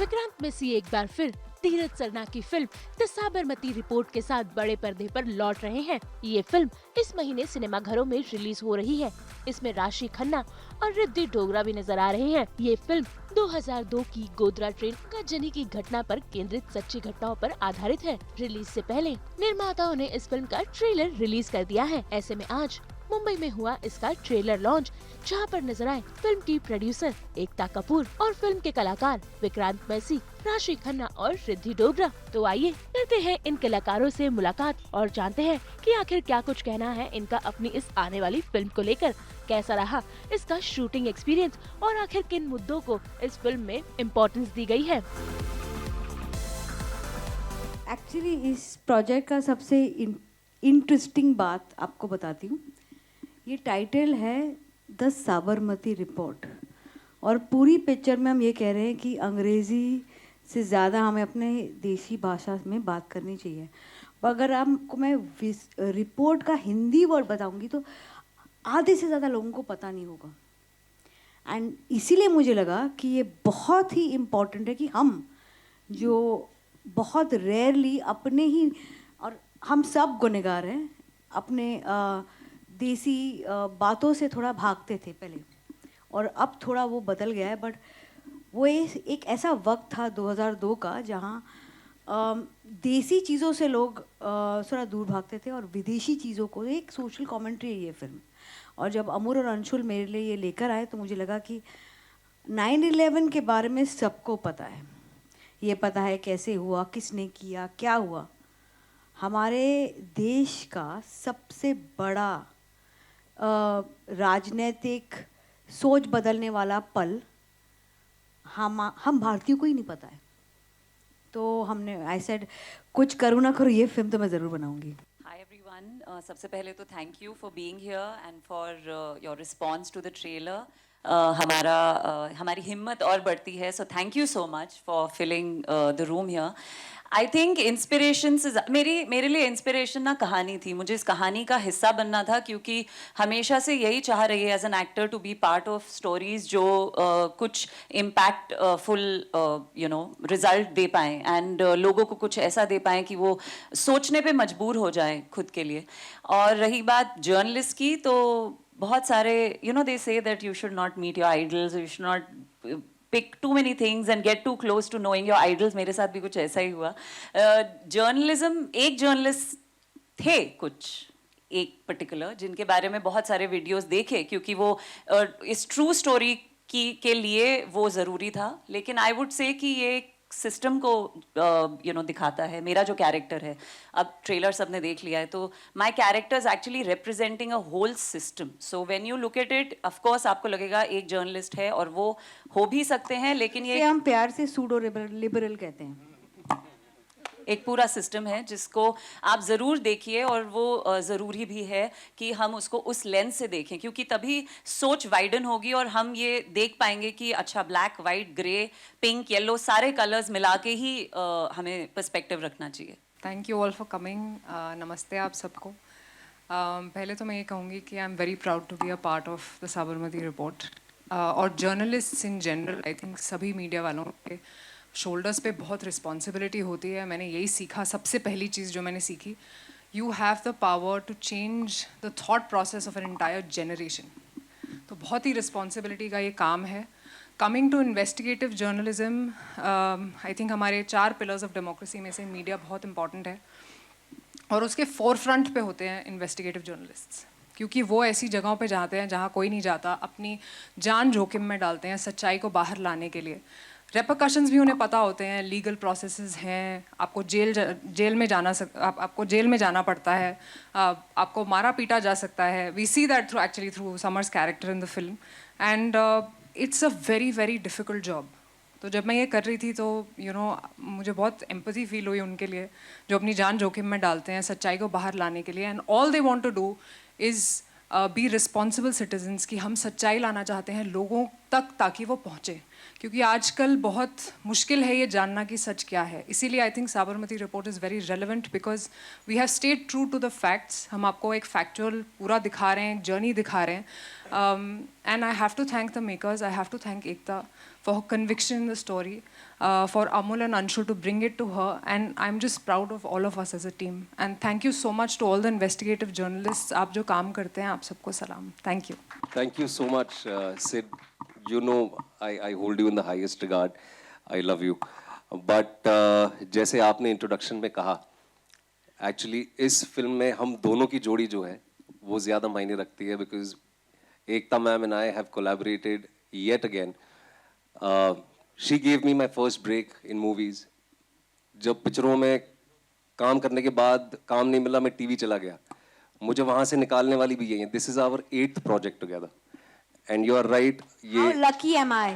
Vikrant Messi एक बार फिर धीरज सरना की फिल्म द साबरमती रिपोर्ट के साथ बड़े पर्दे पर लौट रहे हैं। ये फिल्म इस महीने सिनेमा घरों में रिलीज हो रही है। इसमें राशि खन्ना और रिद्धि डोगरा भी नजर आ रहे हैं। ये फिल्म 2002 की गोधरा ट्रेन गजनी की घटना पर केंद्रित सच्ची घटनाओं पर आधारित है। रिलीज से पहले निर्माताओं ने इस फिल्म का ट्रेलर रिलीज कर दिया है। ऐसे में आज मुंबई में हुआ इसका ट्रेलर लॉन्च, जहां पर नजर आए फिल्म की प्रोड्यूसर एकता कपूर और फिल्म के कलाकार विक्रांत मैसी, राशि खन्ना और रिद्धि डोगरा। तो आइए करते हैं इन कलाकारों से मुलाकात और जानते हैं कि आखिर क्या कुछ कहना है इनका अपनी इस आने वाली फिल्म को लेकर। कैसा रहा इसका शूटिंग एक्सपीरियंस और आखिर किन मुद्दों को इस फिल्म में इम्पोर्टेंस दी गई है। एक्चुअली इस प्रोजेक्ट का सबसे इंटरेस्टिंग बात आपको बताती हूँ। ये टाइटल है द साबरमती रिपोर्ट और पूरी पिक्चर में हम ये कह रहे हैं कि अंग्रेज़ी से ज़्यादा हमें अपने देशी भाषा में बात करनी चाहिए। और अगर आपको मैं रिपोर्ट का हिंदी वर्ड बताऊंगी तो आधे से ज़्यादा लोगों को पता नहीं होगा। एंड इसीलिए मुझे लगा कि ये बहुत ही इम्पॉर्टेंट है कि हम जो बहुत रेयरली अपने ही, और हम सब गुनहगार हैं, अपने देसी बातों से थोड़ा भागते थे पहले और अब थोड़ा वो बदल गया है। बट वो एक ऐसा वक्त था 2002 का जहाँ देसी चीज़ों से लोग थोड़ा दूर भागते थे और विदेशी चीज़ों को, एक सोशल कमेंट्री है ये फिल्म। और जब अमूर और अंशुल मेरे लिए ये लेकर आए तो मुझे लगा कि 9/11 के बारे में सबको पता है, ये पता है कैसे हुआ, किसने किया, क्या हुआ। हमारे देश का सबसे बड़ा राजनीतिक सोच बदलने वाला पल हम भारतीयों को ही नहीं पता है। तो हमने आई सेड कुछ करूँ ना करूँ ये फिल्म तो मैं ज़रूर बनाऊंगी। Hi everyone. सबसे पहले तो thank you for being here and for your response to the trailer. हमारी हिम्मत और बढ़ती है, so thank you so much for filling the room here. I think inspiration से मेरे लिए इंस्पिरेशन ना कहानी थी। मुझे इस कहानी का हिस्सा बनना था क्योंकि हमेशा से यही चाह रही है as an actor to be part of stories जो कुछ इम्पैक्टफुल रिजल्ट दे पाएँ एंड लोगों को कुछ ऐसा दे पाएँ कि वो सोचने पे मजबूर हो जाएं खुद के लिए। और रही बात जर्नलिस्ट की, तो बहुत सारे they say that you should not meet your idols, you should not pick too many things and get too close to knowing your idols. मेरे साथ भी कुछ ऐसा ही हुआ। जर्नलिज्म, एक जर्नलिस्ट थे कुछ एक पर्टिकुलर जिनके बारे में बहुत सारे वीडियोस देखे क्योंकि वो इस ट्रू स्टोरी के लिए वो ज़रूरी था। लेकिन आई वुड से कि ये सिस्टम को दिखाता है। मेरा जो कैरेक्टर है, अब ट्रेलर सबने देख लिया है, तो my character is actually representing a whole system. So when you look at it, of course आपको लगेगा एक जर्नलिस्ट है और वो हो भी सकते हैं, लेकिन ये हम प्यार से सूडो लिबरल कहते हैं। एक पूरा सिस्टम है जिसको आप ज़रूर देखिए और वो ज़रूरी भी है कि हम उसको उस लेंस से देखें क्योंकि तभी सोच वाइडन होगी और हम ये देख पाएंगे कि अच्छा black, white, grey, pink, yellow सारे कलर्स मिला के ही हमें पर्सपेक्टिव रखना चाहिए। Thank you all for coming. नमस्ते आप सबको। पहले तो मैं ये कहूँगी कि I am very proud to be a part of the Sabarmati Report और journalist in general. I think सभी मीडिया वालों के शोल्डर्स पे बहुत रिस्पॉन्सिबिलिटी होती है। मैंने यही सीखा, सबसे पहली चीज़ जो मैंने सीखी, you have the power to change the thought process of an entire generation. तो बहुत ही रिस्पॉन्सिबिलिटी का ये काम है। Coming to investigative journalism, I think हमारे 4 पिलर्स ऑफ डेमोक्रेसी में से मीडिया बहुत इंपॉर्टेंट है और उसके फोर फ्रंट पे होते हैं इन्वेस्टिगेटिव जर्नलिस्ट्स, क्योंकि वो ऐसी जगहों पे जाते हैं जहाँ कोई नहीं जाता, अपनी जान जोखिम में डालते हैं सच्चाई को बाहर लाने के लिए। रेपरकशंस भी उन्हें पता होते हैं, लीगल प्रोसेसेस हैं, आपको आपको जेल में जाना पड़ता है, आपको मारा पीटा जा सकता है। We see that through Samar's character in the film and it's a very very difficult job. तो जब मैं ये कर रही थी तो मुझे बहुत एम्पैथी फील हुई उनके लिए जो अपनी जान जोखिम में डालते हैं सच्चाई को बाहर लाने के लिए। And all they want to do is be responsible citizens, कि हम सच्चाई लाना चाहते हैं, लोगों तक ताकि वो पहुँचे, क्योंकि आजकल बहुत मुश्किल है ये जानना कि सच क्या है. इसीलिए I think Sabarmati Report is very relevant because we have stayed true to the facts. हम आपको एक फैक्चुअल पूरा दिखा रहे हैं, जर्नी दिखा रहे हैं. And I have to thank the makers, I have to thank Ekta for her conviction in the story, for Amul and Anshul to bring it to her, and I'm just proud of all of us as a team. And thank you so much to all the investigative journalists. आप जो काम करते हैं, आप सबको सलाम. Thank you. Thank you so much, Sid. You know, I hold you in the highest regard. I love you. But जैसे आपने इंट्रोडक्शन में कहा, एक्चुअली इस फिल्म में हम दोनों की जोड़ी जो है वो ज़्यादा मायने रखती है, because Ekta ma'am and I have collaborated yet again. She gave me my first break in movies. जब पिक्चरों में काम करने के बाद काम नहीं मिला, मैं टीवी चला गया. मुझे वहाँ से निकालने वाली भी यही है. This is our 8th project together, and you are right. ये लकी एम आई.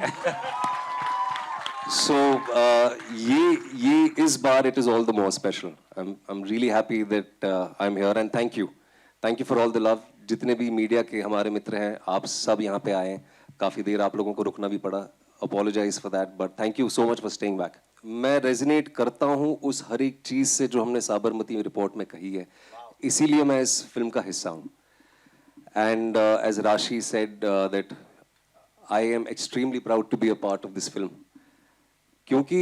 So ये इस बार it is all the more special. I'm really happy that I'm here, and thank you for all the love. जितने भी media के हमारे मित्र हैं, आप सब यहाँ पे आए हैं. काफ़ी देर आप लोगों को रुकना भी पड़ा. Apologize for that, but thank you so much for staying back. मैं रेजोनेट करता हूँ उस हर एक चीज़ से जो हमने साबरमती रिपोर्ट में कही है, इसीलिए मैं इस फिल्म का हिस्सा हूँ. And as Rashi said that I am extremely proud to be a part of this film. क्योंकि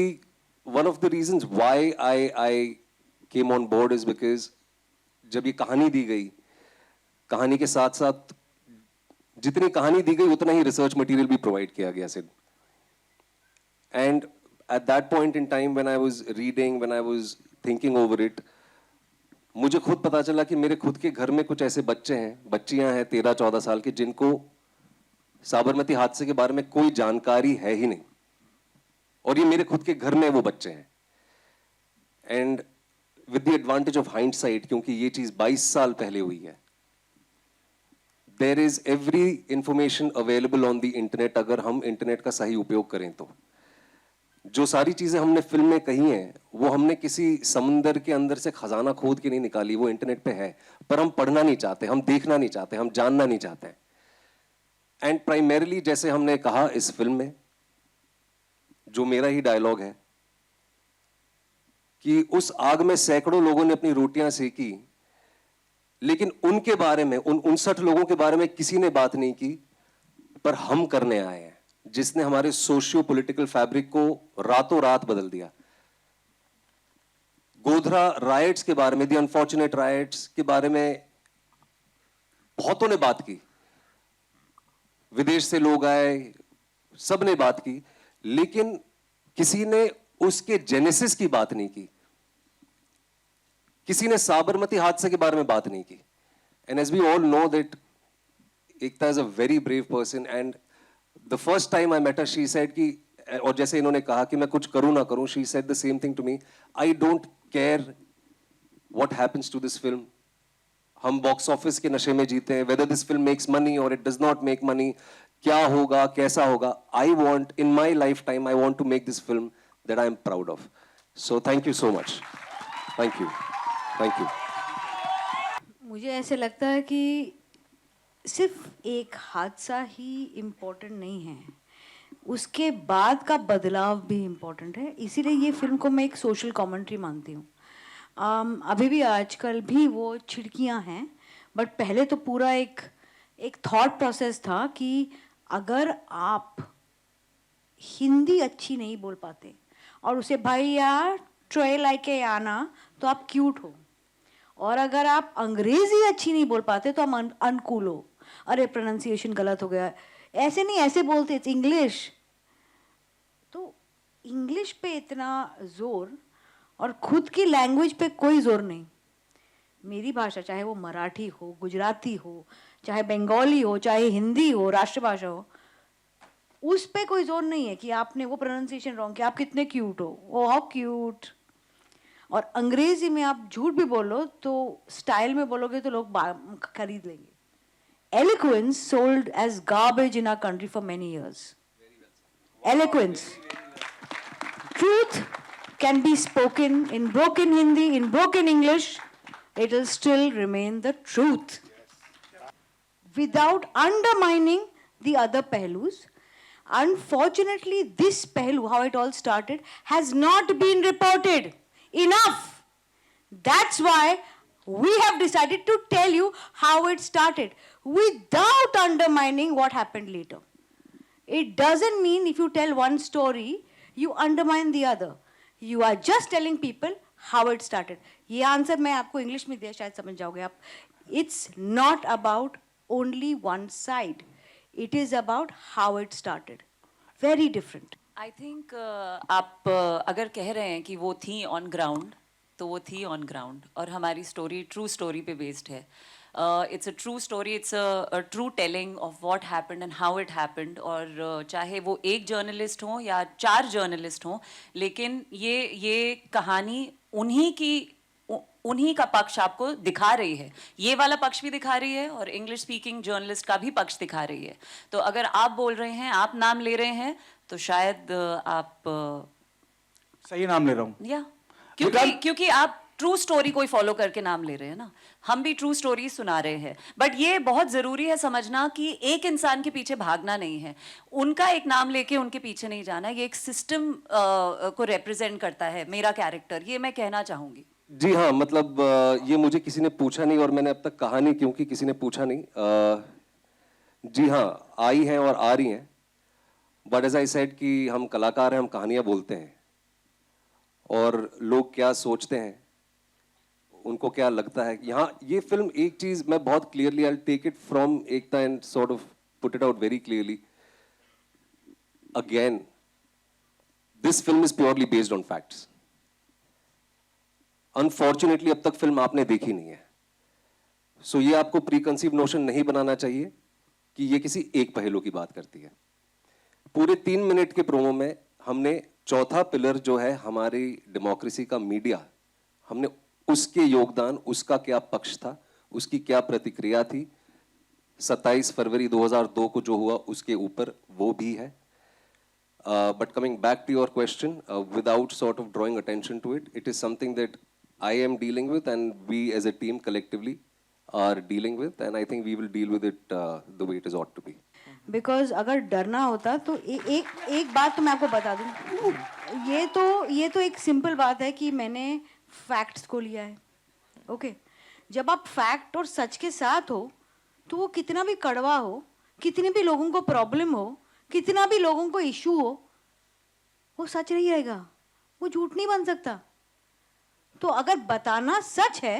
one of the reasons why I came on board is because जब ये कहानी दी गई, कहानी के साथ साथ जितनी कहानी दी गई उतना ही रिसर्च मटेरियल भी प्रोवाइड किया गया सिर्फ. And at that point in time when I was reading, when I was thinking over it, मुझे खुद पता चला कि मेरे खुद के घर में कुछ ऐसे बच्चे हैं, बच्चियां हैं 13-14 साल के, जिनको साबरमती हादसे के बारे में कोई जानकारी है ही नहीं. और ये मेरे खुद के घर में वो बच्चे हैं. And with the advantage of hindsight, क्योंकि ये चीज 22 साल पहले हुई है, there is every information available on the internet. अगर हम इंटरनेट का सही उपयोग करें तो जो सारी चीजें हमने फिल्म में कही हैं, वो हमने किसी समुंदर के अंदर से खजाना खोद के नहीं निकाली. वो इंटरनेट पे है, पर हम पढ़ना नहीं चाहते, हम देखना नहीं चाहते, हम जानना नहीं चाहते. एंड प्राइमरीली जैसे हमने कहा इस फिल्म में, जो मेरा ही डायलॉग है कि उस आग में सैकड़ों लोगों ने अपनी रोटियां सेकी, लेकिन उनके बारे में, उन 59 लोगों के बारे में किसी ने बात नहीं की. पर हम करने आए हैं, जिसने हमारे सोशियो पॉलिटिकल फैब्रिक को रातों रात बदल दिया. गोधरा राइट्स के बारे में, द अनफॉर्चुनेट राइट्स के बारे में बहुतों ने बात की, विदेश से लोग आए, सब ने बात की, लेकिन किसी ने उसके जेनेसिस की बात नहीं की. किसी ने साबरमती हादसे के बारे में बात नहीं की. And as we all know that Ekta is a very brave person. And the first time I met her, she said कि, और जैसे इन्होंने कहा कि मैं कुछ करूं ना करूं, she said the same thing to me. I don't care what happens to this film. हम बॉक्स ऑफिस के नशे में जीते हैं, whether this film makes money और it does not make money, क्या होगा कैसा होगा. I want in my lifetime, I want to make this film that I am proud of. So thank you so much. Thank you. Thank you. मुझे ऐसे लगता है कि सिर्फ एक हादसा ही इम्पोर्टेंट नहीं है, उसके बाद का बदलाव भी इम्पोर्टेंट है. इसीलिए ये फिल्म को मैं एक सोशल कमेंट्री मानती हूँ. अभी भी आजकल भी वो छिड़कियाँ हैं, बट पहले तो पूरा एक थॉट प्रोसेस था कि अगर आप हिंदी अच्छी नहीं बोल पाते और उसे भाई यार ट्रे लाके आना तो आप क्यूट हो, और अगर आप अंग्रेजी अच्छी नहीं बोल पाते तो हम अनकूल हो. अरे प्रोनाउंसिएशन गलत हो गया, ऐसे नहीं ऐसे बोलते, इट्स इंग्लिश. तो इंग्लिश पे इतना जोर और खुद की लैंग्वेज पे कोई जोर नहीं. मेरी भाषा, चाहे वो मराठी हो, गुजराती हो, चाहे बंगाली हो, चाहे हिंदी हो, राष्ट्रभाषा हो, उस पे कोई जोर नहीं है कि आपने वो प्रोनाउंसिएशन रॉन्ग किया, आप कितने क्यूट हो, ओ हाउ क्यूट. और अंग्रेजी में आप झूठ भी बोलो तो स्टाइल में बोलोगे तो लोग खरीद लेंगे. Eloquence sold as garbage in our country for many years. Eloquence. Truth can be spoken in broken Hindi, in broken English. It will still remain the truth. Without undermining the other pehlus. Unfortunately, this pehlu, how it all started, has not been reported enough. That's why we have decided to tell you how it started without undermining what happened later. It doesn't mean if you tell one story, you undermine the other. You are just telling people how it started. ये answer मैं आपको English में दिया, शायद समझ जाओगे आप. It's not about only one side. It is about how it started. Very different. I think आप अगर कह रहे हैं कि वो थी ऑन ग्राउंड, तो वो थी ऑन ग्राउंड, और हमारी स्टोरी ट्रू स्टोरी पे बेस्ड है. It's a true story, it's a true telling of what happened and how it happened. और चाहे वो एक जर्नलिस्ट हो या 4 जर्नलिस्ट हों, लेकिन ये कहानी उन्हीं का पक्ष आपको दिखा रही है. ये वाला पक्ष भी दिखा रही है और इंग्लिश स्पीकिंग जर्नलिस्ट का भी पक्ष दिखा रही है. तो अगर आप बोल रहे हैं, आप नाम ले रहे हैं, तो शायद आप सही नाम ले रहा हूँ. या क्योंकि आप ट्रू स्टोरी कोई फॉलो करके नाम ले रहे हैं ना. हम भी ट्रू स्टोरी सुना रहे हैं. बट ये बहुत जरूरी है समझना कि एक इंसान के पीछे भागना नहीं है, उनका एक नाम लेके उनके पीछे नहीं जाना. ये एक सिस्टम को रिप्रेजेंट करता है मेरा कैरेक्टर, ये मैं कहना चाहूंगी. जी हाँ, मतलब ये मुझे किसी ने पूछा नहीं और मैंने अब तक कहा नहीं क्योंकि किसी ने पूछा नहीं. जी हाँ, आई हैं और आ रही हैं. बट एज आई सेड कि हम कलाकार हैं, हम कहानियाँ बोलते हैं, और लोग क्या सोचते हैं, उनको क्या लगता है. यहाँ ये फिल्म एक चीज मैं बहुत clearly, I take it from Ekta and sort of put it out very clearly again. This film is purely based on facts. Unfortunately अब तक फिल्म आपने देखी नहीं है, सो ये आपको प्री कंसीव नोशन नहीं बनाना चाहिए कि ये किसी एक पहलू की बात करती है. पूरे 3 मिनट के प्रोमो में हमने चौथा पिलर जो है हमारी डेमोक्रेसी का, मीडिया, हमने उसके योगदान, उसका क्या पक्ष था, उसकी क्या प्रतिक्रिया थी, 27 फरवरी 2002 को जो हुआ उसके ऊपर वो भी है. But coming back to your question, without sort of drawing attention to it, it is something that I am dealing with and we as a team collectively are dealing with, and I think we will deal with it the way it is ought to be. Because अगर डरना होता तो एक बात तो मैं आपको बता दूं, ये तो एक सिंपल बात है कि मैंने फैक्ट्स को लिया है. ओके, जब आप फैक्ट और सच के साथ हो तो वो कितना भी कड़वा हो, कितने भी लोगों को प्रॉब्लम हो, कितना भी लोगों को इशू हो, वो सच नहीं रहेगा, वो झूठ नहीं बन सकता. तो अगर बताना सच है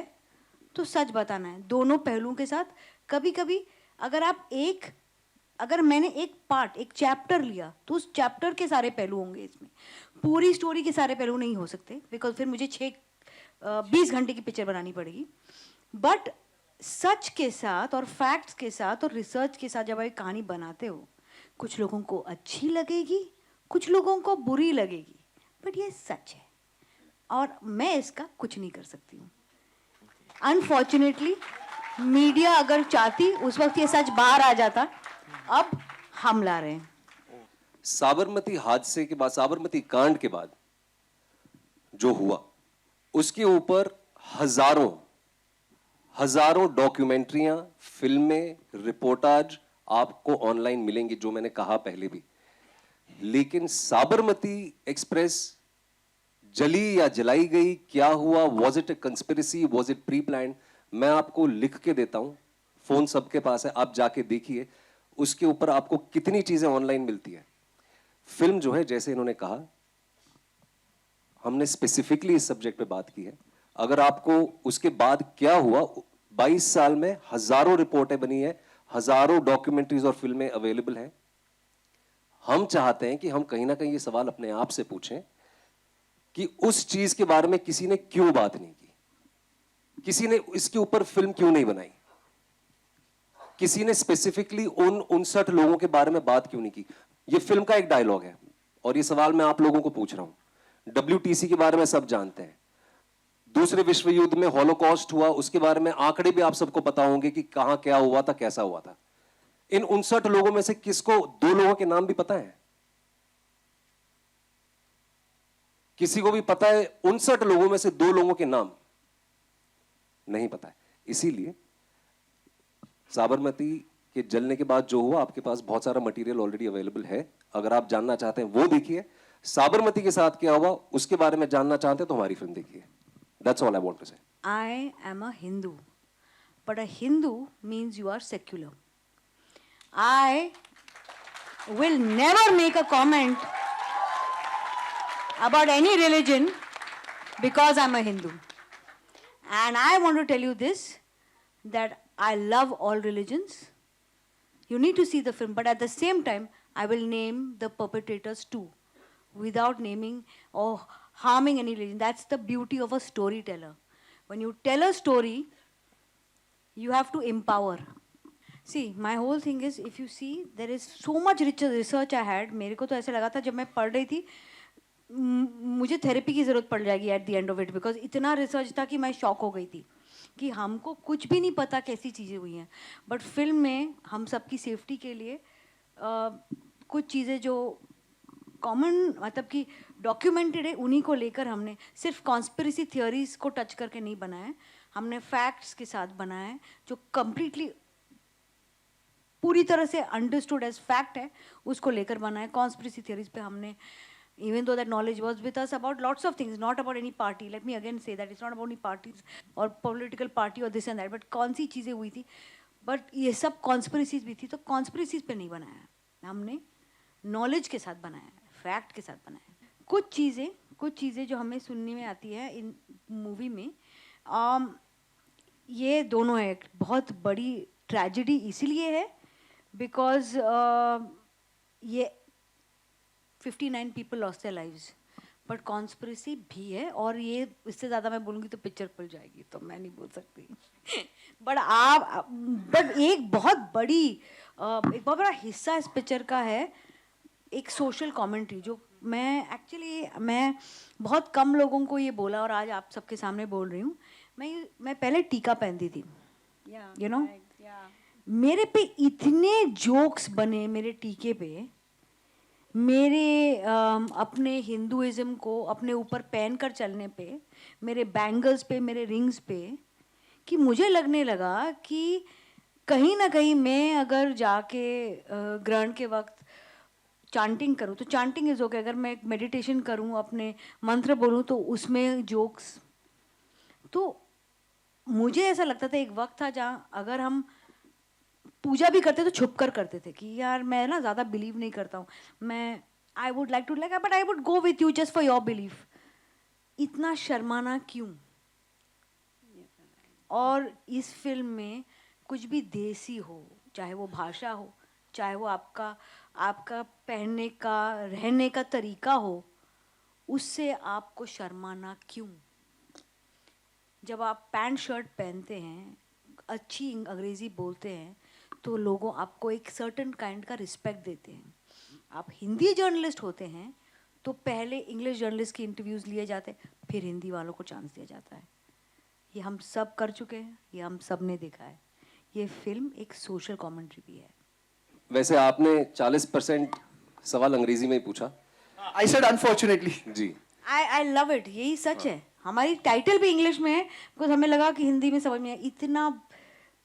तो सच बताना है, दोनों पहलुओं के साथ. कभी कभी अगर मैंने एक पार्ट, एक चैप्टर लिया तो उस चैप्टर के सारे पहलू होंगे इसमें, पूरी स्टोरी के सारे पहलू नहीं हो सकते, बिकॉज फिर मुझे 20 घंटे की पिक्चर बनानी पड़ेगी. बट सच के साथ और फैक्ट्स के साथ और रिसर्च के साथ जब आप एक कहानी बनाते हो, कुछ लोगों को अच्छी लगेगी, कुछ लोगों को बुरी लगेगी, बट ये सच है और मैं इसका कुछ नहीं कर सकती हूँ. अनफॉर्चुनेटली मीडिया अगर चाहती उस वक्त ये सच बाहर आ जाता. अब हम ला रहे हैं. साबरमती हादसे के बाद, साबरमती कांड के बाद जो हुआ उसके ऊपर हजारों डॉक्यूमेंट्रियां, फिल्में, रिपोर्टाज आपको ऑनलाइन मिलेंगी, जो मैंने कहा पहले भी. लेकिन साबरमती एक्सप्रेस जली या जलाई गई, क्या हुआ, was it A conspiracy, was it pre planned, मैं आपको लिख के देता हूं, फोन सबके पास है, आप जाके देखिए. उसके ऊपर आपको कितनी चीजें ऑनलाइन मिलती है. फिल्म जो है, जैसे इन्होंने कहा, हमने स्पेसिफिकली इस सब्जेक्ट पे बात की है. अगर आपको उसके बाद क्या हुआ, 22 साल में हजारों रिपोर्टें बनी है, हजारों डॉक्यूमेंट्रीज और फिल्में अवेलेबल हैं. हम चाहते हैं कि हम कहीं ना कहीं ये सवाल अपने आप से पूछें कि उस चीज के बारे में किसी ने क्यों बात नहीं की, किसी ने इसके ऊपर फिल्म क्यों नहीं बनाई, किसी ने स्पेसिफिकली उन 59 लोगों के बारे में बात क्यों नहीं की. ये फिल्म का एक डायलॉग है और ये सवाल मैं आप लोगों को पूछ रहा हूं. WTC के बारे में सब जानते हैं, दूसरे विश्व युद्ध में हॉलोकॉस्ट हुआ, उसके बारे में आंकड़े भी आप सबको पता होंगे कि कहां क्या हुआ था, कैसा हुआ था. इन 59 लोगों में से किसको 2 लोगों के नाम भी पता है? किसी को भी पता है 59 लोगों में से 2 लोगों के नाम नहीं पता है. इसीलिए साबरमती कि जलने के बाद जो हुआ, आपके पास बहुत सारा मटेरियल ऑलरेडी अवेलेबल है, अगर आप जानना चाहते हैं वो देखिए, साबरमती के साथ क्या हुआ उसके बारे में जानना चाहते हैं तो हमारी फिल्म देखिए. That's all I want to say. I am a Hindu, but a Hindu means you are secular. I will never make a comment about any religion because I'm a Hindu. And I want to tell you this, that I love all religions. You need to see the film, but at the same time, I will name the perpetrators too, without naming or harming any religion. That's the beauty of a storyteller. When you tell a story, you have to empower. See, my whole thing is, if you see, there is so much research I had. मेरे को तो ऐसे लगा था जब मैं पढ़ रही थी, मुझे थेरेपी की ज़रूरत पड़ जाएगी at the end of it, because इतना रिसर्च था कि मैं शॉक हो गई थी कि हमको कुछ भी नहीं पता कैसी चीज़ें हुई हैं. बट फिल्म में हम सबकी सेफ्टी के लिए कुछ चीज़ें जो कॉमन मतलब कि डॉक्यूमेंटेड है, उन्हीं को लेकर हमने सिर्फ कॉन्स्पिरेसी थियोरीज को टच करके नहीं बनाया है. हमने फैक्ट्स के साथ बनाया है जो कम्प्लीटली पूरी तरह से अंडरस्टूड एज फैक्ट है, उसको लेकर बनाया है. कॉन्स्पिरेसी थियोरीज पे हमने, even though that knowledge was with us about lots of things, not about any party. Let me again say that it's not about any parties or political party or this and that, but कौन सी चीज़ें हुई थी, but ये सब conspiracies भी थी. तो conspiracies पे नहीं बनाया है, हमने नॉलेज के साथ बनाया है, फैक्ट के साथ बनाया है. कुछ चीज़ें जो हमें सुनने में आती है इन मूवी में, ये दोनों है. बहुत बड़ी ट्रेजेडी इसीलिए है बिकॉज ये 59 people lost their lives, but conspiracy भी है. और ये इससे ज़्यादा मैं बोलूँगी तो पिक्चर खुल जाएगी, तो मैं नहीं बोल सकती. बट एक बहुत बड़ा हिस्सा इस पिक्चर का है एक सोशल कमेंट्री, जो मैं बहुत कम लोगों को ये बोला और आज आप सबके सामने बोल रही हूँ. मैं पहले टीका पहनती थी, यू नो, मेरे पे इतने जोक्स बने मेरे टीके पे, मेरे अपने हिंदुइज्म को अपने ऊपर पहन कर चलने पे, मेरे बैंगल्स पे, मेरे रिंग्स पे, कि मुझे लगने लगा कि कहीं ना कहीं मैं अगर जाके ग्रहण के वक्त चांटिंग करूँ तो चांटिंग इज़ ओके, अगर मैं मेडिटेशन करूँ, अपने मंत्र बोलूँ तो उसमें जोक्स. तो मुझे ऐसा लगता था एक वक्त था जहाँ अगर हम पूजा भी करते तो छुप कर करते थे कि यार मैं ना ज़्यादा बिलीव नहीं करता हूँ, मैं I would like to like but I would go with you just for your belief. इतना शर्माना क्यों? और इस फिल्म में कुछ भी देसी हो, चाहे वो भाषा हो, चाहे वो आपका पहनने का रहने का तरीका हो, उससे आपको शर्माना क्यों? जब आप पैंट शर्ट पहनते हैं, अच्छी अंग्रेज़ी बोलते हैं, तो लोगों आपको एक सर्टन काइंड का रिस्पेक्ट देते हैं. आप हिंदी जर्नलिस्ट होते हैं तो पहले इंग्लिश जर्नलिस्ट की इंटरव्यूज़ लिए जाते हैं, फिर हिंदी वालों को चांस दिया जाता है. ये हम सब कर चुके हैं, ये हम सब ने देखा है. ये फिल्म एक सोशल कमेंट्री भी है. वैसे आपने 40% सवाल अंग्रेजी में ही पूछा. I said unfortunately. जी. I love it. यही सच है. हमारी टाइटल भी इंग्लिश में है बिकॉज हमें लगा कि हिंदी में समझ में आए.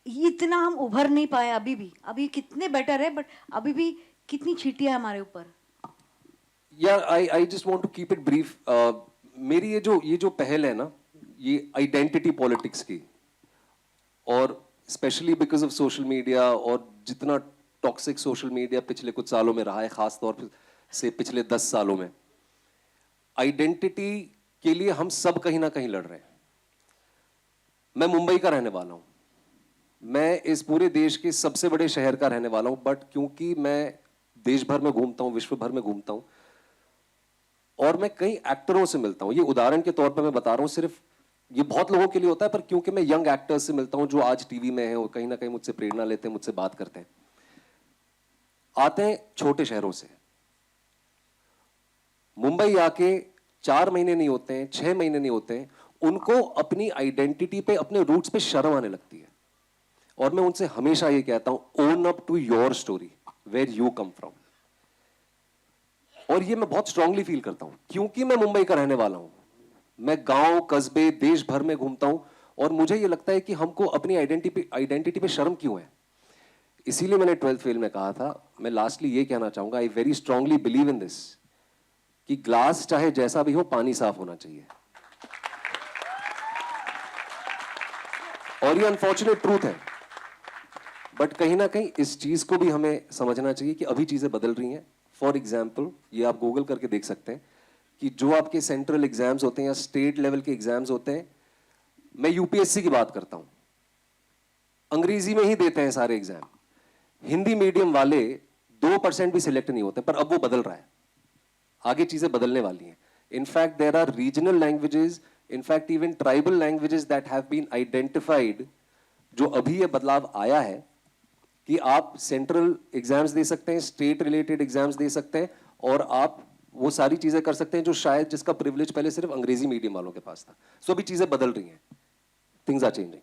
इतना हम उभर नहीं पाए अभी कितने बेटर है, बट अभी भी कितनी चीटियां हमारे ऊपर. यार I just want to keep it brief. मेरी ये जो पहल है ना, ये आइडेंटिटी पॉलिटिक्स की, और specially because of social media, और जितना टॉक्सिक सोशल मीडिया पिछले कुछ सालों में रहा है, खास तौर से पिछले 10 सालों में, आइडेंटिटी के लिए हम सब कहीं ना कहीं लड़ रहे हैं. मैं मुंबई का रहने वाला हूँ, मैं इस पूरे देश के सबसे बड़े शहर का रहने वाला हूँ, बट क्योंकि मैं देश भर में घूमता हूँ, विश्व भर में घूमता हूँ, और मैं कई एक्टरों से मिलता हूँ. ये उदाहरण के तौर पर मैं बता रहा हूँ, सिर्फ ये बहुत लोगों के लिए होता है, पर क्योंकि मैं यंग एक्टर्स से मिलता हूँ जो आज टीवी में हैं और कहीं ना कहीं मुझसे प्रेरणा लेते हैं, मुझसे बात करते हैं, आते हैं छोटे शहरों से. मुंबई आके 4 महीने नहीं होते हैं, 6 महीने नहीं होते हैं, उनको अपनी आइडेंटिटी पे, अपने रूट्स पे शर्म आने लगती है. और मैं उनसे हमेशा ये कहता हूं, own up to your story, where you come from. और ये मैं बहुत स्ट्रांगली फील करता हूं, क्योंकि मैं मुंबई का रहने वाला हूं. मैं गांव, कस्बे, देश भर में घूमता हूं, और मुझे ये लगता है कि हमको अपनी आइडेंटिटी पे शर्म क्यों है. इसीलिए मैंने 12th फेल में कहा था. मैं लास्टली ये कहना चाहूँगा, I very strongly believe in this कि ग्लास चाहे जैसा भी हो, पानी साफ होना चाहिए. और ये अनफॉर्चुनेट ट्रूथ है, बट कहीं ना कहीं इस चीज को भी हमें समझना चाहिए कि अभी चीजें बदल रही हैं. फॉर एग्जाम्पल, ये आप गूगल करके देख सकते हैं कि जो आपके सेंट्रल एग्जाम्स होते हैं या स्टेट लेवल के एग्जाम्स होते हैं, मैं यूपीएससी की बात करता हूं, अंग्रेजी में ही देते हैं सारे एग्जाम. हिंदी मीडियम वाले 2% भी सिलेक्ट नहीं होते, पर अब वो बदल रहा है. आगे चीजें बदलने वाली हैं. In fact there are regional languages, in fact even tribal languages that have been identified, जो अभी ये बदलाव आया है कि आप सेंट्रल एग्जाम्स दे सकते हैं, स्टेट रिलेटेड एग्जाम्स दे सकते हैं, और आप वो सारी चीजें कर सकते हैं जो शायद जिसका प्रिविलेज पहले सिर्फ अंग्रेजी मीडियम वालों के पास था. सो अभी चीजें बदल रही हैं, थिंग्स आर चेंजिंग.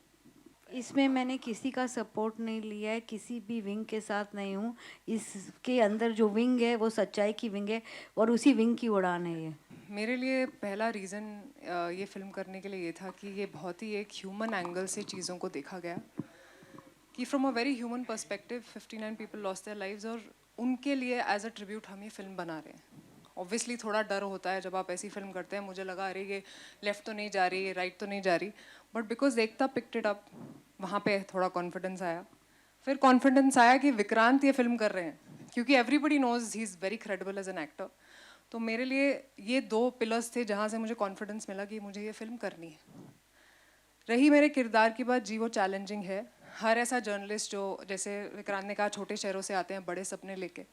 इसमें मैंने किसी का सपोर्ट नहीं लिया है, किसी भी विंग के साथ नहीं हूँ. इसके अंदर जो विंग है वो सच्चाई की विंग है और उसी विंग की उड़ान है ये. मेरे लिए पहला रीज़न ये फिल्म करने के लिए ये था कि ये बहुत ही एक ह्यूमन एंगल से चीज़ों को देखा गया कि from a very human perspective 59 people lost their lives, और उनके लिए एज अ ट्रिब्यूट हम ये फिल्म बना रहे हैं. ऑब्वियसली थोड़ा डर होता है जब आप ऐसी फिल्म करते हैं. मुझे लगा अरे ये लेफ्ट तो नहीं जा रही, ये राइट तो नहीं जा रही, but because Ekta picked it up, वहाँ पे थोड़ा कॉन्फिडेंस आया. फिर कॉन्फिडेंस आया कि विक्रांत ये फिल्म कर रहे हैं, क्योंकि everybody knows he is very credible as an actor. तो मेरे लिए ये 2 पिलर्स थे जहाँ से मुझे कॉन्फिडेंस मिला कि मुझे ये फिल्म करनी है. रही मेरे किरदार की बात, जी वो चैलेंजिंग है. हर ऐसा जर्नलिस्ट जो, जैसे विक्रांत ने कहा, छोटे शहरों से आते हैं बड़े सपने लेके,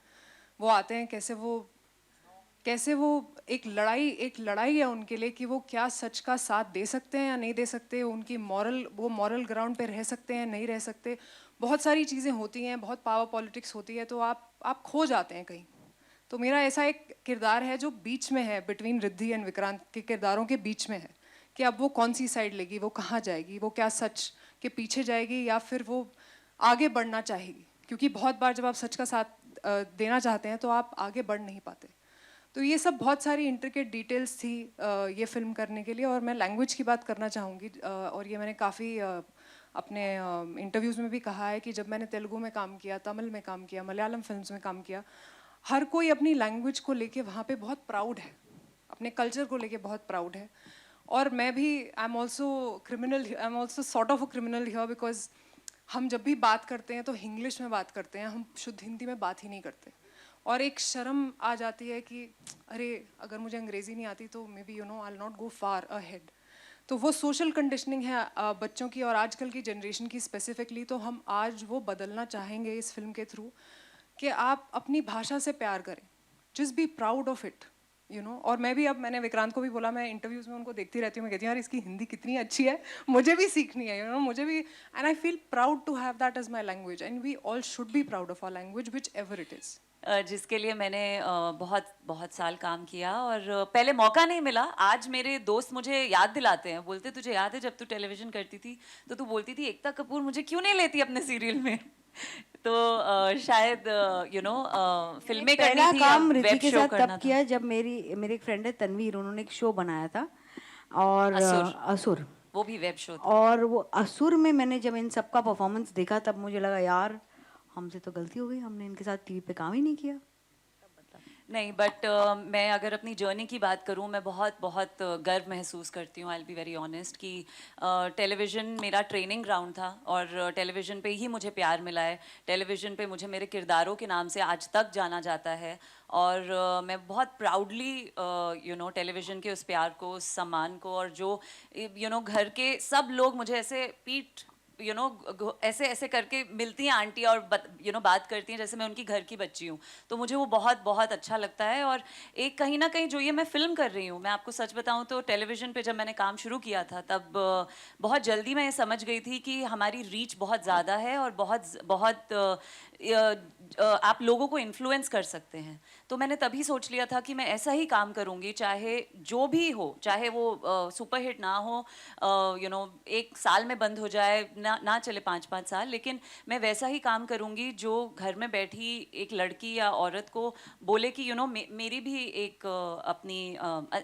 वो आते हैं कैसे वो एक लड़ाई है उनके लिए कि वो क्या सच का साथ दे सकते हैं या नहीं दे सकते, उनकी वो मॉरल ग्राउंड पे रह सकते हैं नहीं रह सकते. बहुत सारी चीज़ें होती हैं, बहुत पावर पॉलिटिक्स होती है, तो आप खो जाते हैं कहीं. तो मेरा ऐसा एक किरदार है जो बीच में है, बिटवीन रिद्धि एंड विक्रांत के किरदारों के बीच में है, कि अब वो कौन सी साइड लेगी, वो कहाँ जाएगी, वो क्या सच के पीछे जाएगी या फिर वो आगे बढ़ना चाहेगी. क्योंकि बहुत बार जब आप सच का साथ देना चाहते हैं तो आप आगे बढ़ नहीं पाते. तो ये सब बहुत सारी इंट्रिकेट डिटेल्स थी ये फिल्म करने के लिए. और मैं लैंग्वेज की बात करना चाहूँगी, और ये मैंने काफ़ी अपने इंटरव्यूज़ में भी कहा है कि जब मैंने तेलुगु में काम किया, तमिल में काम किया, मलयालम फिल्म्स में काम किया, हर कोई अपनी लैंग्वेज को लेके वहाँ पे बहुत प्राउड है, अपने कल्चर को लेके बहुत प्राउड है. और मैं भी I am also sort of a criminal here, because हम जब भी बात करते हैं तो इंग्लिश में बात करते हैं, हम शुद्ध हिंदी में बात ही नहीं करते. और एक शर्म आ जाती है कि अरे अगर मुझे अंग्रेज़ी नहीं आती तो maybe I will not go far ahead. तो वो सोशल कंडीशनिंग है बच्चों की और आजकल की जनरेशन की स्पेसिफिकली. तो हम आज वो बदलना चाहेंगे इस फिल्म के थ्रू कि आप अपनी भाषा से प्यार करें, just be proud of it, और मैंने विक्रांत को भी बोला, मैं इंटरव्यूज़ में उनको देखती रहती हूँ, मैं कहती हूँ यार इसकी हिंदी कितनी अच्छी है, मुझे भी सीखनी है, मुझे भी. And I feel proud to have that as my language, and we all should be proud of our language whichever it is. जिसके लिए मैंने बहुत बहुत साल काम किया और पहले मौका नहीं मिला. आज मेरे दोस्त मुझे याद दिलाते हैं, बोलते तुझे याद है जब तू टेलीविज़न करती थी तो तू बोलती थी एकता कपूर मुझे क्यों नहीं लेती अपने सीरियल में. तो शायद फिल्में करनी पहला थी, काम अब रिद्धि वेब के शो साथ करना तब था. किया जब मेरी एक फ्रेंड है तनवीर, उन्होंने एक शो बनाया था और असुर, वो भी वेब शो था. और वो असुर में मैंने जब इन सबका परफॉर्मेंस देखा तब मुझे लगा यार हमसे तो गलती हो गई, हमने इनके साथ टीवी पे काम ही नहीं किया. नहीं, बट मैं अगर अपनी जर्नी की बात करूं, मैं बहुत बहुत गर्व महसूस करती हूँ, I will be very honest, कि टेलीविज़न मेरा ट्रेनिंग ग्राउंड था और टेलीविज़न पे ही मुझे प्यार मिला है. टेलीविज़न पे मुझे मेरे किरदारों के नाम से आज तक जाना जाता है और मैं बहुत प्राउडली टेलीविज़न के उस प्यार को, उस सम्मान को, और जो घर के सब लोग मुझे ऐसे पीठ ऐसे ऐसे करके मिलती हैं आंटी और बात करती हैं जैसे मैं उनकी घर की बच्ची हूँ. तो मुझे वो बहुत बहुत अच्छा लगता है. और एक कहीं ना कहीं जो ये मैं फिल्म कर रही हूँ, मैं आपको सच बताऊँ तो टेलीविज़न पे जब मैंने काम शुरू किया था तब बहुत जल्दी मैं ये समझ गई थी कि हमारी रीच बहुत ज़्यादा है और बहुत बहुत आप लोगों को इन्फ्लुएंस कर सकते हैं. तो मैंने तभी सोच लिया था कि मैं ऐसा ही काम करूँगी, चाहे जो भी हो, चाहे वो सुपरहिट ना हो, एक साल में बंद हो जाए, ना चले 5-5 साल, लेकिन मैं वैसा ही काम करूँगी जो घर में बैठी एक लड़की या औरत को बोले कि मेरी भी एक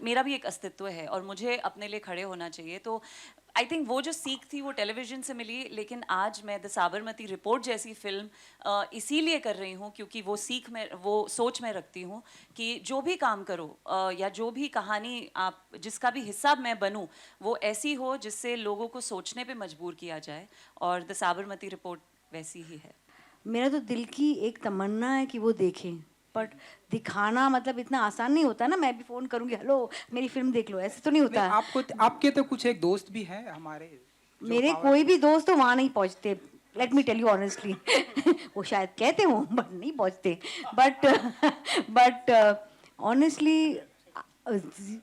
मेरा भी एक अस्तित्व है और मुझे अपने लिए खड़े होना चाहिए. तो आई थिंक वो जो सीख थी वो टेलीविजन से मिली, लेकिन आज मैं द साबरमती रिपोर्ट जैसी फिल्म इसीलिए कर रही हूँ क्योंकि वो सीख में, वो सोच में रखती हूँ कि जो भी काम करो या जो भी कहानी आप, जिसका भी हिस्सा मैं बनूँ, वो ऐसी हो जिससे लोगों को सोचने पे मजबूर किया जाए, और द साबरमती रिपोर्ट वैसी ही है। मेरा तो दिल की एक तमन्ना है कि वो देखें, बट दिखाना मतलब इतना आसान नहीं होता ना। मैं भी फोन करूंगी, हेलो मेरी फिल्म देख लो, ऐसे तो नहीं होता। आपको आपके तो कुछ एक दोस्त भी हैं हमारे जो मेरे कोई भी दोस्त तो वहाँ नहीं पहुँचते, let me tell you honestly. वो शायद कहते हो बट नहीं पहुँचते। बट ऑनेस्टली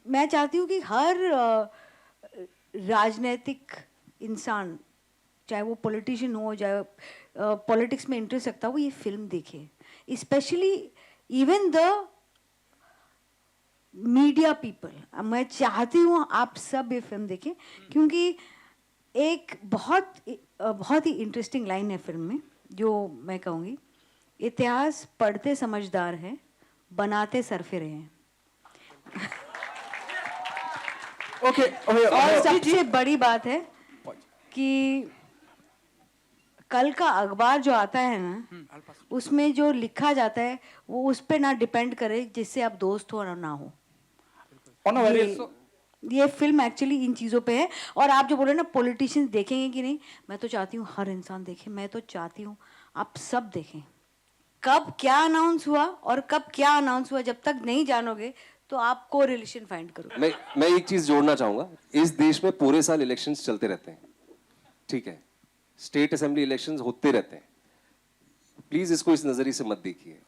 मैं चाहती हूँ कि हर राजनीतिक इंसान, चाहे वो पॉलिटिशियन हो, चाहे पॉलिटिक्स में इंटरेस्ट रखता हो, वो ये फिल्म देखे। Specially even the media people, मैं चाहती हूँ आप सब ये फिल्म देखें, क्योंकि एक बहुत ही इंटरेस्टिंग लाइन है फिल्म में जो मैं कहूँगी, इतिहास पढ़ते समझदार हैं, बनाते सरफिरे हैं। ओके और सबसे बड़ी बात है कि कल का अखबार जो आता है ना, उसमें जो लिखा जाता है वो उस पे ना डिपेंड करे जिससे आप दोस्त हो ना हो। ये फिल्म एक्चुअली इन चीज़ों पे है। और आप जो बोले ना पॉलिटिशियंस देखेंगे कि नहीं, मैं तो चाहती हूँ हर इंसान देखे, मैं तो चाहती हूँ आप सब देखें। कब क्या अनाउंस हुआ और कब क्या अनाउंस हुआ, जब तक नहीं जानोगे तो आप को रिलेशन फाइंड करो। मैं एक चीज जोड़ना चाहूंगा, इस देश में पूरे साल इलेक्शंस चलते रहते हैं, ठीक है, स्टेट असेंबली इलेक्शंस होते रहते हैं, प्लीज इसको इस नजरिए से मत देखिए।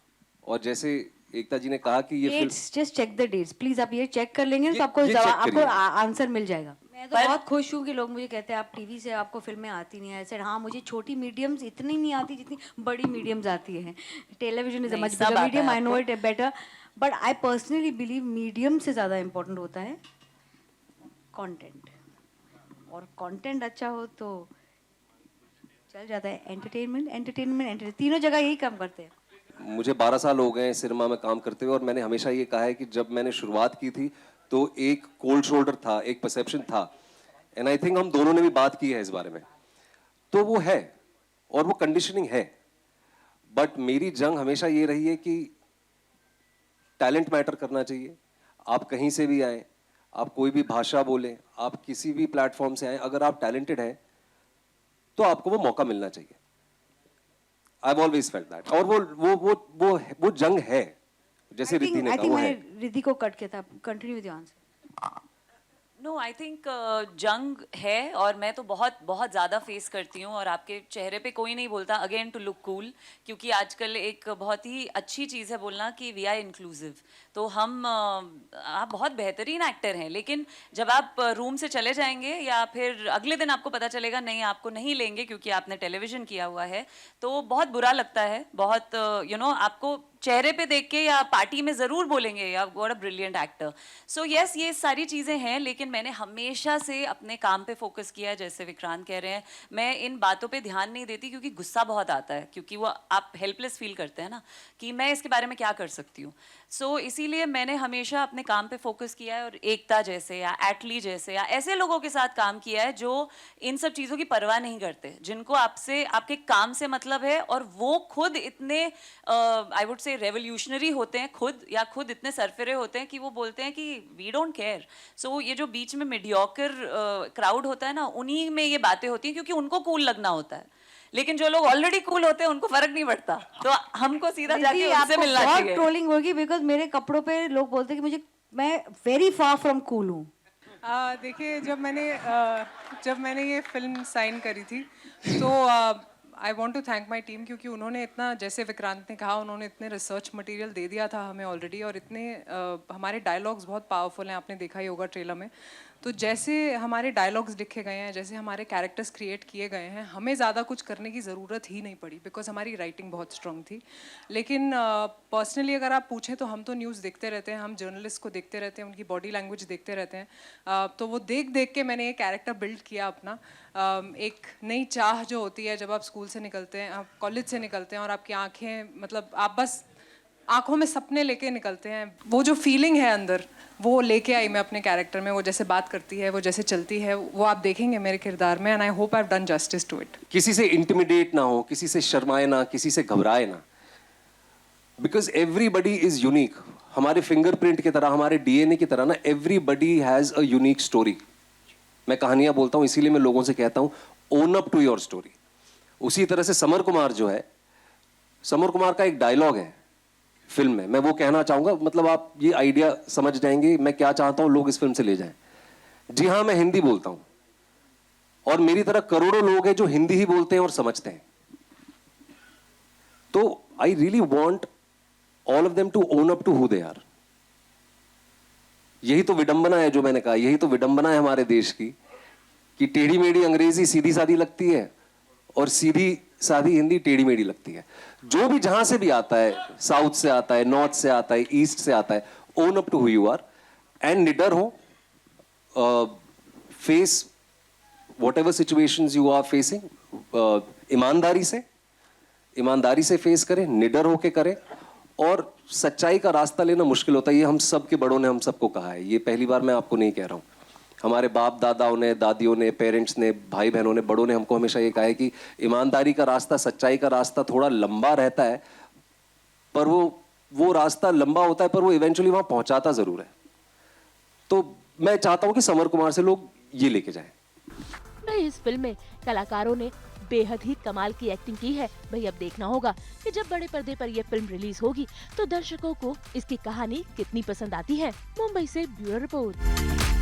और जैसे एकता जी ने कहा कि ये फिल्म, just check the dates please, आप ये चेक कर लेंगे तो आपको ये check आपको करिए। आंसर मिल जाएगा। मैं तो बहुत खुश हूँ कि लोग मुझे कहते हैं आप टीवी से आपको फिल्में आती नहीं है। ऐसे हाँ, मुझे छोटी मीडियम्स इतनी नहीं आती जितनी बड़ी मीडियम्स आती है। टेलीविजन इज अ नहीं, मच सब बिगर आता मीडियम, है आई नो आपको। It better, but I personally believe medium से ज़्यादा इम्पोर्टेंट होता है कंटेंट। और कंटेंट अच्छा हो तो चल जाता है। एंटरटेनमेंट तीनों जगह यही काम करते हैं। मुझे 12 साल हो गए हैं सिनेमा में काम करते हुए, और मैंने हमेशा ये कहा है कि जब मैंने शुरुआत की थी तो एक कोल्ड शोल्डर था, एक परसेप्शन था, एंड आई थिंक हम दोनों ने भी बात की है इस बारे में, तो वो है और वो कंडीशनिंग है। बट मेरी जंग हमेशा ये रही है कि टैलेंट मैटर करना चाहिए। आप कहीं से भी आए, आप कोई भी भाषा बोलें, आप किसी भी प्लेटफॉर्म से आए, अगर आप टैलेंटेड हैं तो आपको वो मौका मिलना चाहिए। I've always felt that, और वो जंग है, जैसे रिद्धि ने आई कहा, थिंक वो है। मैंने रिद्धि को कट किया था। Continue with your answer. No, I think जंग है, और मैं तो बहुत बहुत ज़्यादा फेस करती हूँ, और आपके चेहरे पे कोई नहीं बोलता अगेन टू लुक कूल, क्योंकि आजकल एक बहुत ही अच्छी चीज़ है बोलना कि वी आर इंक्लूसिव। तो हम आप बहुत बेहतरीन एक्टर हैं, लेकिन जब आप रूम से चले जाएंगे या फिर अगले दिन आपको पता चलेगा नहीं, आपको नहीं लेंगे क्योंकि आपने टेलीविज़न किया हुआ है, तो बहुत बुरा लगता है। बहुत आपको चेहरे पे देख के या पार्टी में ज़रूर बोलेंगे या what a brilliant actor. So yes, ये सारी चीज़ें हैं, लेकिन मैंने हमेशा से अपने काम पे फोकस किया है। जैसे विक्रांत कह रहे हैं, मैं इन बातों पे ध्यान नहीं देती क्योंकि गुस्सा बहुत आता है, क्योंकि वो आप हेल्पलेस फील करते हैं ना कि मैं इसके बारे में क्या कर सकती हूँ। सो इसीलिए मैंने हमेशा अपने काम पे फोकस किया है, और एकता जैसे या एटली जैसे या ऐसे लोगों के साथ काम किया है जो इन सब चीज़ों की परवाह नहीं करते, जिनको आपसे आपके काम से मतलब है, और वो खुद इतने आई वुड से रेवोल्यूशनरी होते हैं खुद, या खुद इतने सरफिरे होते हैं कि वो बोलते हैं कि वी डोंट केयर। सो ये जो बीच में मीडियोकर क्राउड होता है ना, उन्हीं में ये बातें होती हैं क्योंकि उनको कूल लगना होता है, लेकिन जो लोग ऑलरेडी कूल होते हैं उनको फर्क नहीं पड़ता। तो हमको सीधा जाके उनसे आपको मिलना बहुत चाहिए। ट्रोलिंग होगी बिकॉज मेरे कपड़ों पे लोग बोलते हैं कि मैं वेरी फार फ्रॉम कूल हूँ। देखिए, जब मैंने ये फिल्म साइन करी थी तो I want to thank my team, क्योंकि उन्होंने इतना, जैसे विक्रांत ने कहा, उन्होंने इतने रिसर्च मटेरियल दे दिया था हमें ऑलरेडी, और इतने हमारे डायलॉग्स बहुत पावरफुल हैं, आपने देखा ही होगा ट्रेलर में। तो जैसे हमारे डायलॉग्स लिखे गए हैं, जैसे हमारे कैरेक्टर्स क्रिएट किए गए हैं, हमें ज़्यादा कुछ करने की ज़रूरत ही नहीं पड़ी, बिकॉज हमारी राइटिंग बहुत स्ट्रांग थी। लेकिन पर्सनली अगर आप पूछें तो हम तो न्यूज़ देखते रहते हैं, हम जर्नलिस्ट को देखते रहते हैं, उनकी बॉडी लैंग्वेज देखते रहते हैं। तो वो देख देख के मैंने ये कैरेक्टर बिल्ड किया अपना। एक नई चाह जो होती है जब आप स्कूल से निकलते हैं, आप कॉलेज से निकलते हैं, और आपकी आंखें, मतलब आप बस आंखों में सपने लेके निकलते हैं, वो जो फीलिंग है अंदर वो लेके आई मैं अपने कैरेक्टर में। वो जैसे बात करती है, वो जैसे चलती है, वो आप देखेंगे मेरे किरदार में, and I hope I have done justice to it. किसी से इंटिमिडेट ना हो, किसी से शर्माए ना, किसी से घबराए ना, बिकॉज एवरीबडी इज यूनिक। हमारे फिंगरप्रिंट की तरह, हमारे डीएनए की तरह ना, everybody has a unique story. मैं कहानियां बोलता हूं, इसीलिए मैं लोगों से कहता हूं own up to your story. उसी तरह से समर कुमार जो है, समर कुमार का एक डायलॉग है फिल्म में, मैं वो कहना चाहूंगा, मतलब आप ये आइडिया समझ जाएंगे मैं क्या चाहता हूं लोग इस फिल्म से ले जाएं। जी हाँ, मैं हिंदी बोलता हूं और मेरी तरह करोड़ों लोग हैं जो हिंदी ही बोलते हैं और समझते हैं। तो I really want all of them to own up to who they are. यही तो विडंबना है, जो मैंने कहा, यही तो विडंबना है हमारे देश की, कि टेढ़ी मेढ़ी अंग्रेजी सीधी सादी लगती है और सीधी सादी हिंदी टेढ़ी मेढ़ी लगती है। जो भी जहां से भी आता है, साउथ से आता है, नॉर्थ से आता है, ईस्ट से आता है, own up to who you are and निडर हो, face whatever situations you are facing, ईमानदारी से फेस करें, निडर होके करें। और सच्चाई का रास्ता लेना मुश्किल होता है, ये हम सब के बड़ों ने हम सबको कहा है, ये पहली बार मैं आपको नहीं कह रहा हूं। हमारे बाप दादाओं ने, दादियों ने, पेरेंट्स ने, भाई बहनों ने, बड़ों ने हमको हमेशा ये कहा है कि ईमानदारी का रास्ता, सच्चाई का रास्ता थोड़ा लंबा रहता है, पर वो रास्ता लंबा होता है, पर वो इवेंचुअली वहां पहुंचाता जरूर है। तो मैं चाहता हूं कि समर कुमार से लोग ये लेके जाएं। वही इस फिल्म में कलाकारों ने बेहद ही कमाल की एक्टिंग की है। भाई अब देखना होगा कि जब बड़े पर्दे पर यह फिल्म रिलीज होगी तो दर्शकों को इसकी कहानी कितनी पसंद आती है। मुंबई से ब्यूरो रिपोर्ट।